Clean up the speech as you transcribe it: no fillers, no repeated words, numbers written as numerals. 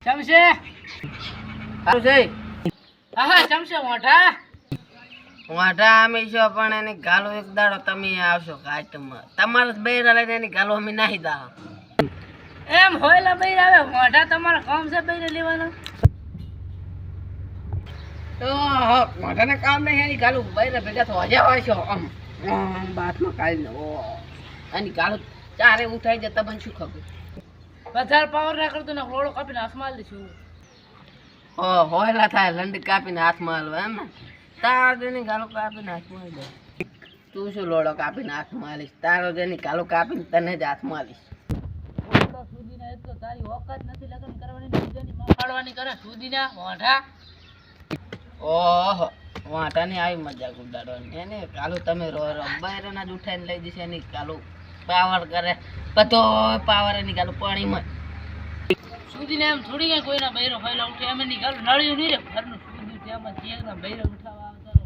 ચમશે સારું છે હા ચમશે મોઢા વાંઢા અમે છો પણ એની ગાલો એક દાડો તમે આવશો કાચમાં તમારે બૈરા લઈને એની ગાલો અમે નાહી દા એમ હોયલા બૈર આવે મોઢા તમારા કામ છે બૈર લેવાના વાંઢાને કામ નહીં એની ગાલો બૈરા ભેગા તો હજા હોય છો આમ બાથમાં કાઢી લો એની ગાલો ચારે ઉઠાઈ જતા પણ શું ખબર વધારે પાવર ના કરતો ને લોડો કાપીને હાથમાં દઈશું હોયલા થાય લંડી કાપીને હાથમાં હાલવા એમ ને તાર જેની ગાલો કાપીને હાથમાં આવી જાય તું શું લોડો કાપીને હાથમાં હાલીશ તારો જેની ગાલો કાપીને તને જ હાથમાં હાલીશ લોડો સુધીના એક તો તારી ઓકાત નથી લગન કરવાની બીજાની માં પાડવાની કરે સુધીના મોઢા ઓહો વાંટાની આવી મજાક ઉડાડવાની એને કાલો તમે બૈરાના જ ઉઠાઈને લઈ જશે એની કાલો પાવર કરે બધો પાવર એની કાલો પાણીમાં સુધીને એમ થોડી કઈ કોઈના બૈરો ફાયલા ઉઠે એમ એની ગાલું નળ્યું નહીં રે ઘરનું સુધીનું તેમાં બૈરો ઉઠાવવા આવતા